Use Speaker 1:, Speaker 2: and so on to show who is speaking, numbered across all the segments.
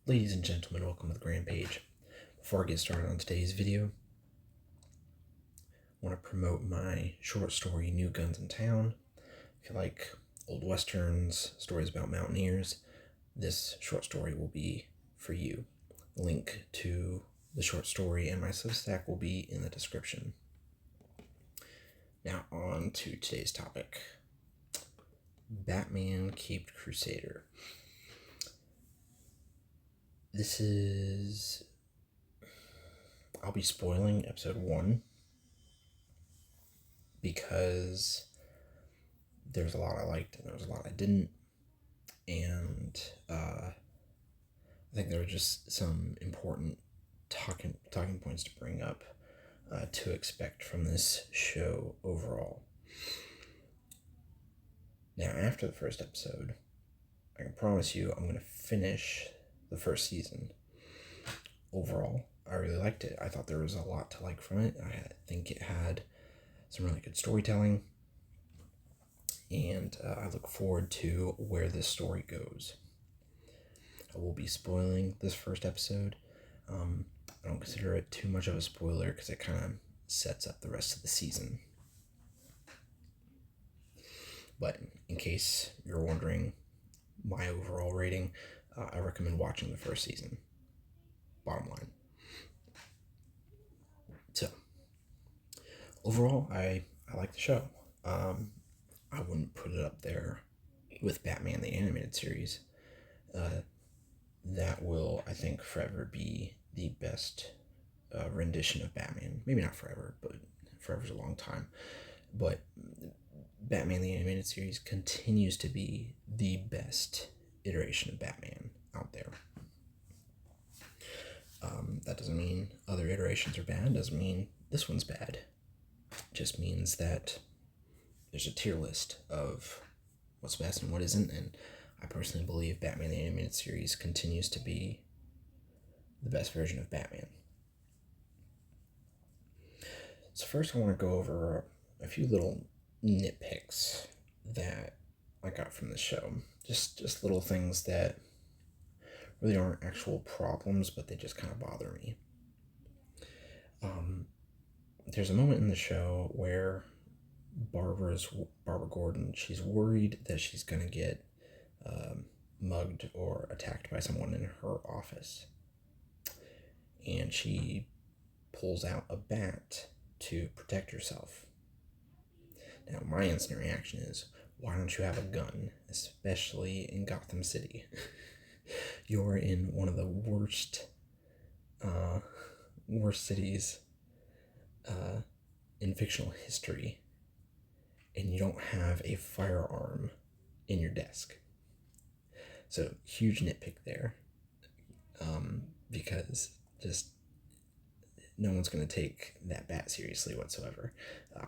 Speaker 1: Ladies and gentlemen, welcome to the Grand Page. Before I get started on today's video, I want to promote my short story, New Guns in Town. If you like old westerns, stories about mountaineers, this short story will be for you. The link to the short story and my Substack will be in the description. Now on to today's topic. Batman Caped Crusader. I'll be spoiling episode 1 because there's a lot I liked and there was a lot I didn't, and I think there were just some important talking points to bring up to expect from this show overall. Now, after the first episode, I can promise you I'm going to finish the first season. Overall, I really liked it. I thought there was a lot to like from it. I think it had some really good storytelling, and I look forward to where this story goes. I will be spoiling this first episode. I don't consider it too much of a spoiler because it kind of sets up the rest of the season. But in case you're wondering my overall rating, I recommend watching the first season. Bottom line. So, overall, I like the show. I wouldn't put it up there with Batman the Animated Series. That will, I think, forever be the best rendition of Batman. Maybe not forever, but forever's a long time. But Batman the Animated Series continues to be the best iteration of Batman out there. That doesn't mean other iterations are bad. Doesn't mean this one's bad. It just means that there's a tier list of what's best and what isn't, and I personally believe Batman the Animated Series continues to be the best version of Batman. So first I want to go over a few little nitpicks that I got from the show. Just little things that really aren't actual problems, but they just kind of bother me. There's a moment in the show where Barbara Gordon, she's worried that she's going to get mugged or attacked by someone in her office. And she pulls out a bat to protect herself. Now, my instant reaction is, why don't you have a gun, especially in Gotham City? You're in one of the worst cities in fictional history, and you don't have a firearm in your desk. So, huge nitpick there, because just no one's going to take that bat seriously whatsoever.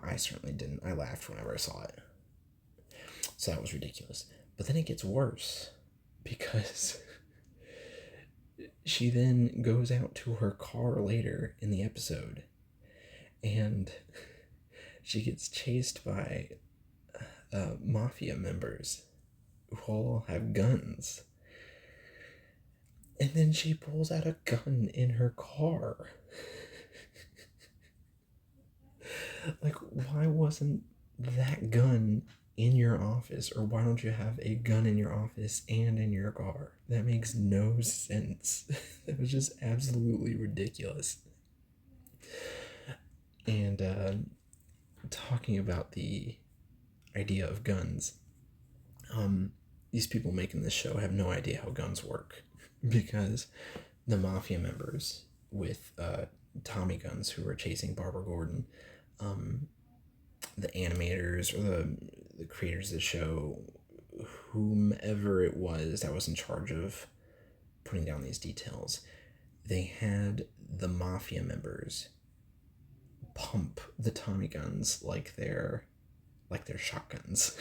Speaker 1: I certainly didn't. I laughed whenever I saw it. So that was ridiculous. But then it gets worse, because she then goes out to her car later in the episode, and she gets chased by mafia members who all have guns. And then she pulls out a gun in her car. Like, why wasn't that gun in your office? Or why don't you have a gun in your office and in your car? That makes no sense. That was just absolutely ridiculous. And talking about the idea of guns, these people making this show have no idea how guns work, because the mafia members with Tommy guns who were chasing Barbara Gordon, the animators or the creators of the show, whomever it was that was in charge of putting down these details, they had the mafia members pump the Tommy guns like they're shotguns.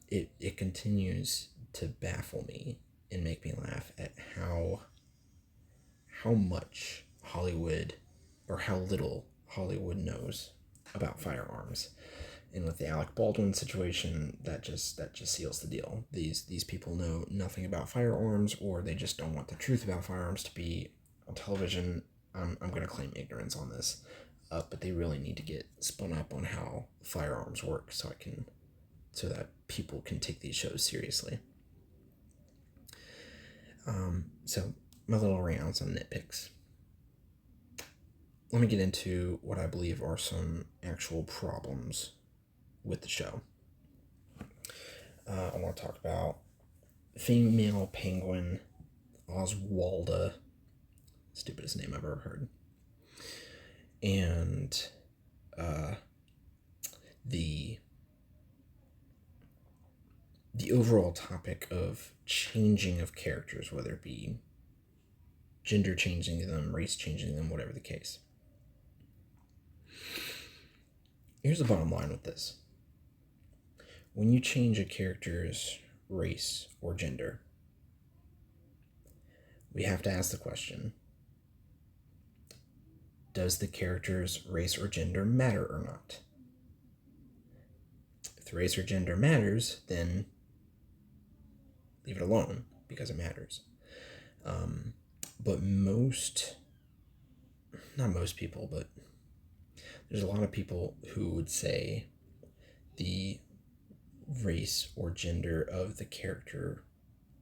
Speaker 1: It continues to baffle me and make me laugh at how much Hollywood, or how little Hollywood knows about firearms. And with the Alec Baldwin situation, that just seals the deal. These people know nothing about firearms, or they just don't want the truth about firearms to be on television. I'm going to claim ignorance on this, but they really need to get spun up on how firearms work, so that people can take these shows seriously. So my little rant on some nitpicks. Let me get into what I believe are some actual problems with the show. I want to talk about female penguin Oswalda, stupidest name I've ever heard, and the overall topic of changing of characters, whether it be gender changing them, race changing them, whatever the case. Here's the bottom line with this. When you change a character's race or gender, we have to ask the question, does the character's race or gender matter or not? If the race or gender matters, then leave it alone, because it matters. But not most people, but there's a lot of people who would say the race or gender of the character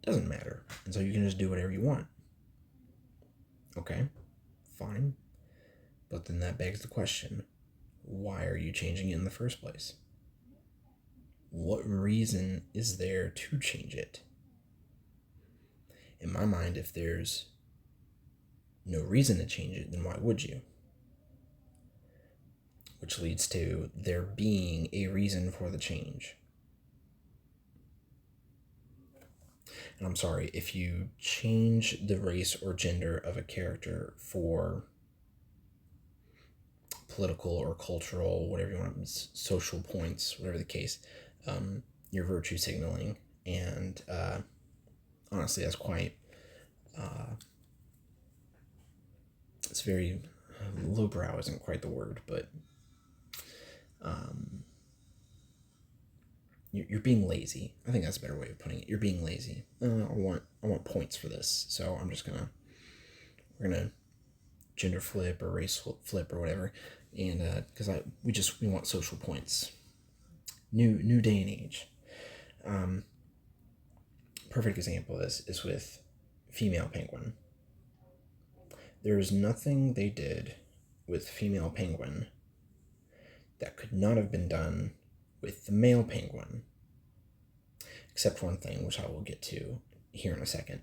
Speaker 1: doesn't matter, and so you can just do whatever you want. Okay, fine. But then that begs the question, why are you changing it in the first place? What reason is there to change it? In my mind, if there's no reason to change it, then why would you? Which leads to there being a reason for the change. And I'm sorry, if you change the race or gender of a character for political or cultural, whatever you want, social points, whatever the case, you're virtue signaling. And honestly, that's quite, it's very, lowbrow isn't quite the word, but you're being lazy. I think that's a better way of putting it. You're being lazy. I want points for this, so we're gonna gender flip or race flip or whatever, and because we want social points. New day and age. Perfect example of this is with female penguin. There is nothing they did with female penguin that could not have been done with the male penguin, except one thing, which I will get to here in a second.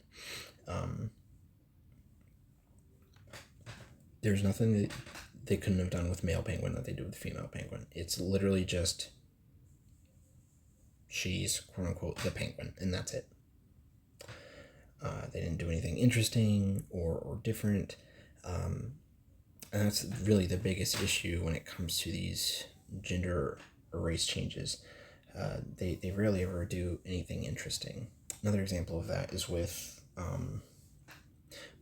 Speaker 1: There's nothing that they couldn't have done with male penguin that they did with female penguin. It's literally just she's quote unquote the penguin, and that's it. They didn't do anything interesting or different, and that's really the biggest issue when it comes to these gender or race changes. They rarely ever do anything interesting. Another example of that is with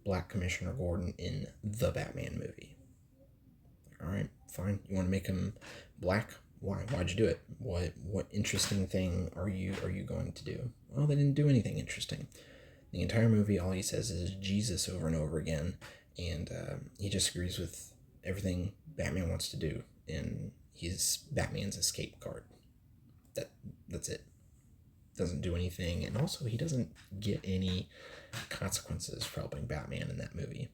Speaker 1: Black Commissioner Gordon in the Batman movie. All right, fine. You want to make him black? Why? Why'd you do it? What interesting thing are you going to do? Well, they didn't do anything interesting. The entire movie, all he says is Jesus over and over again, and he disagrees with everything Batman wants to do, and he's Batman's escape card. That's it. Doesn't do anything, and also he doesn't get any consequences for helping Batman in that movie.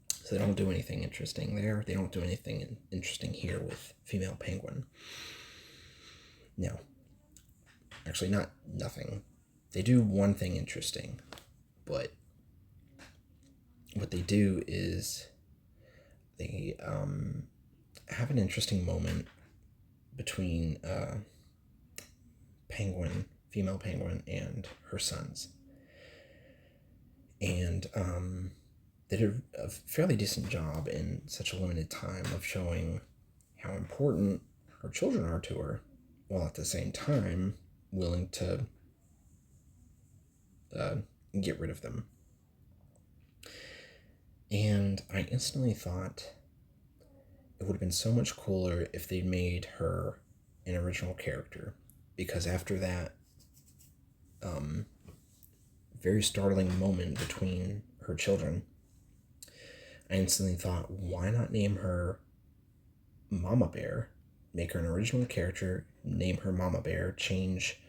Speaker 1: So they don't do anything interesting there. They don't do anything interesting here with female penguin. No. Actually, not nothing. They do one thing interesting, but what they do is they have an interesting moment between female penguin, and her sons. And they did a fairly decent job in such a limited time of showing how important her children are to her, while at the same time willing to get rid of them. And I instantly thought it would have been so much cooler if they made her an original character, because after that very startling moment between her children, I instantly thought, why not name her Mama Bear? Make her an original character, name her Mama Bear, change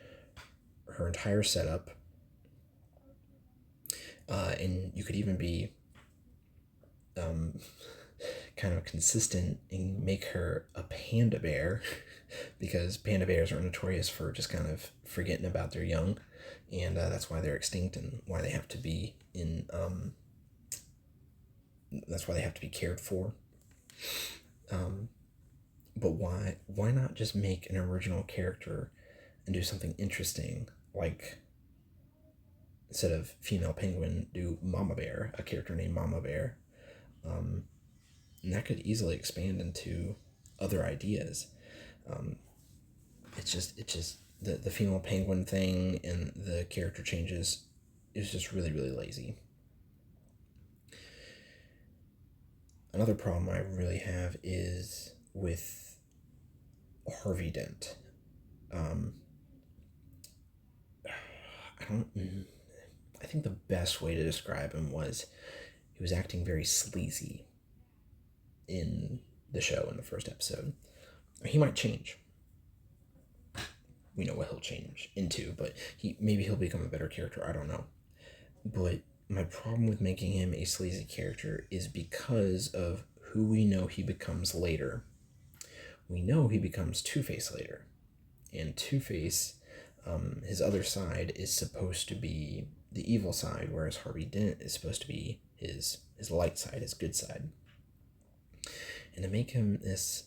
Speaker 1: her entire setup, and you could even be kind of consistent and make her a panda bear because panda bears are notorious for just kind of forgetting about their young, and that's why they're extinct and why they have to be in that's why they have to be cared for. But why not just make an original character and do something interesting, like instead of female penguin, do Mama Bear, a character named Mama Bear. And that could easily expand into other ideas. It's just the female penguin thing and the character changes is just really, really lazy. Another problem I really have is with Harvey Dent. I don't. I think the best way to describe him was he was acting very sleazy in the show in the first episode. He might change. We know what he'll change into, but maybe he'll become a better character. I don't know. But my problem with making him a sleazy character is because of who we know he becomes later. We know he becomes Two-Face later. And Two-Face, his other side, is supposed to be the evil side, whereas Harvey Dent is supposed to be his light side, his good side. And to make him this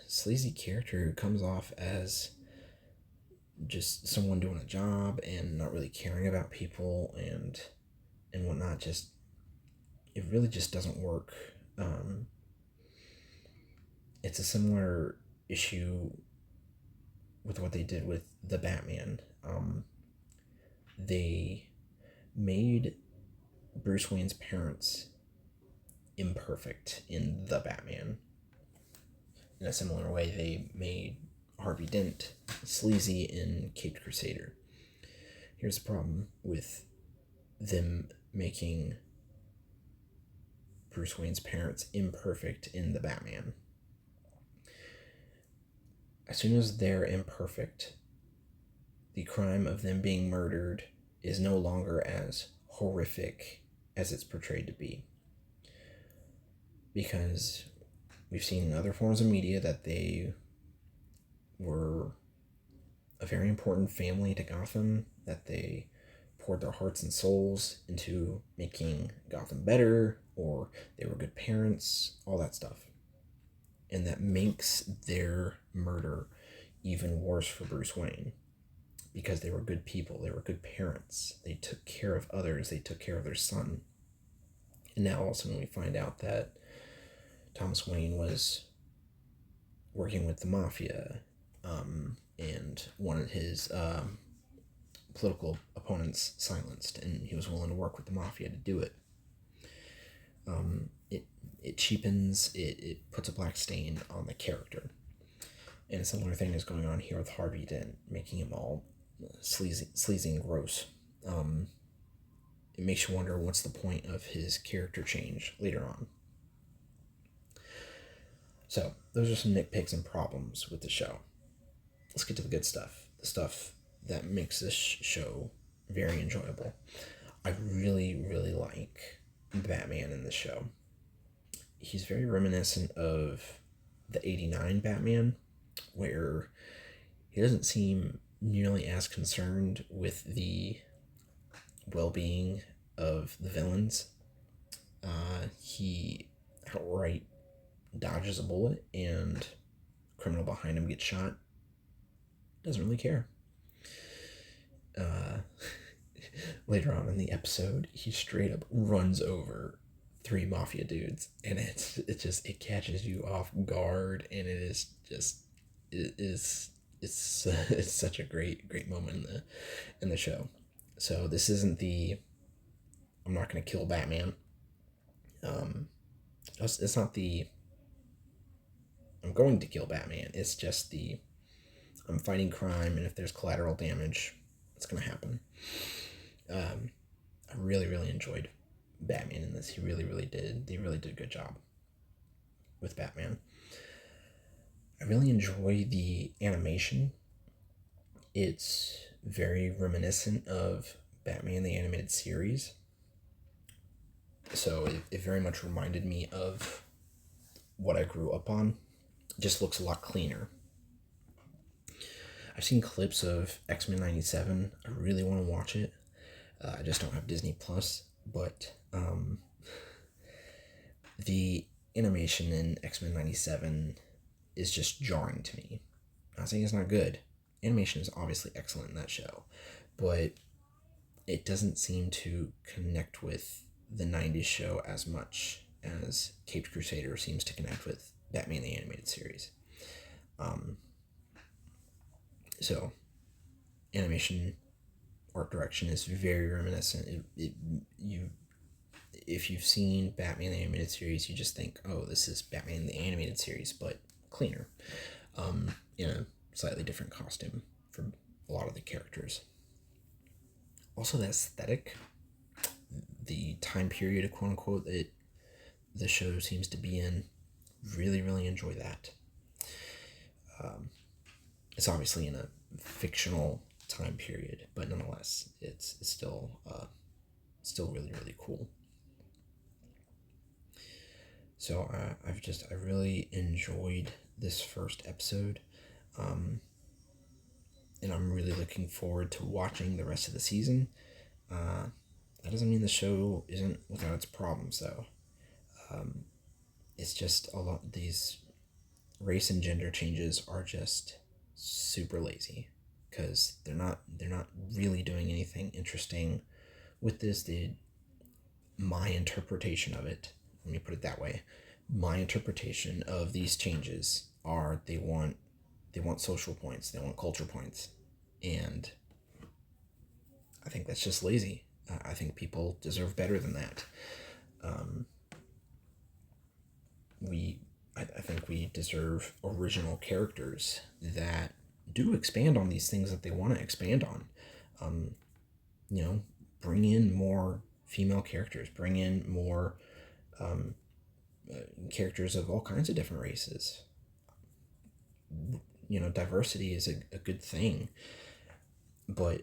Speaker 1: sleazy character who comes off as just someone doing a job and not really caring about people and whatnot, just it really just doesn't work. It's a similar issue with what they did with the Batman. They made Bruce Wayne's parents imperfect in the Batman. In a similar way, they made Harvey Dent sleazy in Caped Crusader. Here's the problem with them making Bruce Wayne's parents imperfect in the Batman. As soon as they're imperfect, the crime of them being murdered is no longer as horrific as it's portrayed to be. Because we've seen in other forms of media that they were a very important family to Gotham, that they poured their hearts and souls into making Gotham better, or they were good parents, all that stuff. And that makes their murder even worse for Bruce Wayne, because they were good people, they were good parents, they took care of others, they took care of their son. And now all of a sudden we find out that Thomas Wayne was working with the mafia, and wanted his political opponents silenced, and he was willing to work with the mafia to do it. It cheapens, it puts a black stain on the character. And a similar thing is going on here with Harvey Dent, making him all sleazy and gross. It makes you wonder what's the point of his character change later on. So, those are some nitpicks and problems with the show. Let's get to the good stuff. The stuff that makes this show very enjoyable. I really, really like Batman in this show. He's very reminiscent of the 89 Batman, where he doesn't seem nearly as concerned with the well-being of the villains. He outright dodges a bullet and a criminal behind him gets shot. Doesn't really care. Later on in the episode, he straight up runs over 3 mafia dudes, and it catches you off guard, and it's such a great moment in the show. So this isn't the I'm not gonna kill Batman. It's not the I'm going to kill Batman. It's just I'm fighting crime, and if there's collateral damage, it's going to happen. I really, really enjoyed Batman in this. He really, really did. They really did a good job with Batman. I really enjoy the animation. It's very reminiscent of Batman the Animated Series. So it very much reminded me of what I grew up on. It just looks a lot cleaner. I've seen clips of X-Men 97. I really want to watch it. I just don't have Disney Plus, but the animation in X-Men 97 is just jarring to me. I'm not saying it's not good. Animation is obviously excellent in that show, but it doesn't seem to connect with the 90s show as much as Caped Crusader seems to connect with Batman the Animated Series. So, animation, art direction is very reminiscent. If you've seen Batman the Animated Series, you just think, oh, this is Batman the Animated Series, but cleaner, in a slightly different costume for a lot of the characters. Also, the aesthetic, the time period, quote unquote, that the show seems to be in, really, really enjoy that. It's obviously in a fictional time period, but nonetheless, it's still really, really cool. So I really enjoyed this first episode, and I'm really looking forward to watching the rest of the season. That doesn't mean the show isn't without its problems, though. It's just a lot. These race and gender changes are just super lazy because they're not really doing anything interesting with this. My interpretation of it, let me put it that way, my interpretation of these changes are they want social points, they want culture points, and I think that's just lazy. I think people deserve better than that. I think we deserve original characters that do expand on these things that they want to expand on. Bring in more female characters, bring in more characters of all kinds of different races. Diversity is a good thing, but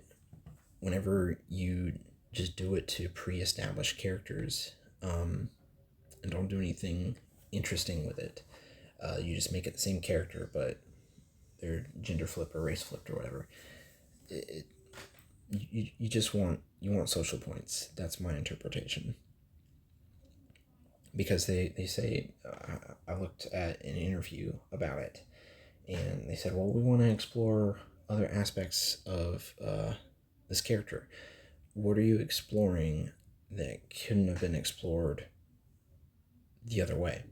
Speaker 1: whenever you just do it to pre-established characters, and don't do anything interesting with it, you just make it the same character, but they're gender flipped or race flipped or whatever. You just want social points. That's my interpretation. Because they say, I looked at an interview about it, and they said, well, we want to explore other aspects of this character. What are you exploring that couldn't have been explored the other way?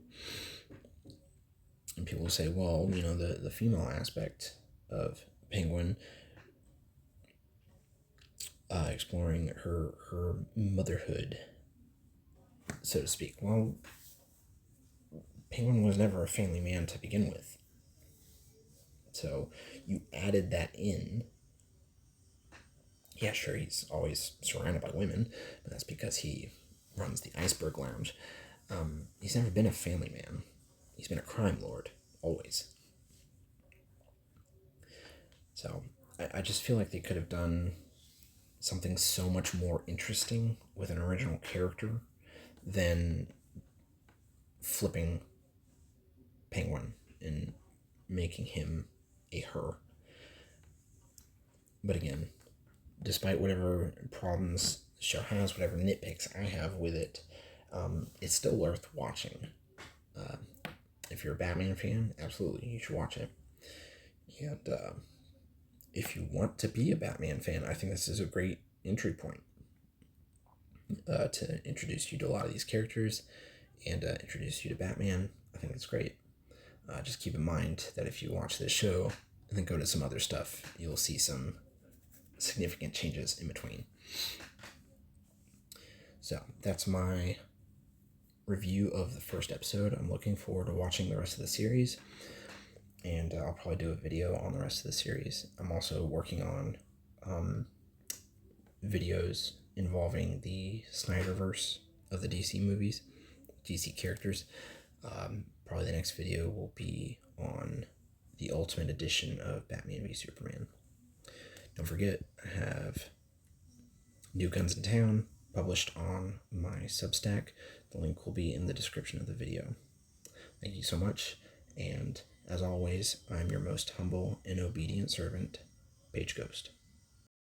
Speaker 1: And people say, well, the female aspect of Penguin, exploring her motherhood, so to speak. Well, Penguin was never a family man to begin with. So you added that in. Yeah, sure, he's always surrounded by women, but that's because he runs the Iceberg Lounge. He's never been a family man. He's been a crime lord, always. So I just feel like they could have done something so much more interesting with an original character than flipping Penguin and making him a her. But again, despite whatever problems the show has, whatever nitpicks I have with it, it's still worth watching. If you're a Batman fan, absolutely, you should watch it. And if you want to be a Batman fan, I think this is a great entry point to introduce you to a lot of these characters and introduce you to Batman. I think it's great. Just keep in mind that if you watch this show and then go to some other stuff, you'll see some significant changes in between. So that's my review of the first episode. I'm looking forward to watching the rest of the series. and I'll probably do a video on the rest of the series. I'm also working on videos involving the Snyderverse of the DC movies, DC characters. Probably the next video will be on the Ultimate Edition of Batman v Superman. Don't forget, I have New Guns in Town published on my Substack. The link will be in the description of the video. Thank you so much, and as always, I'm your most humble and obedient servant, Page Ghost.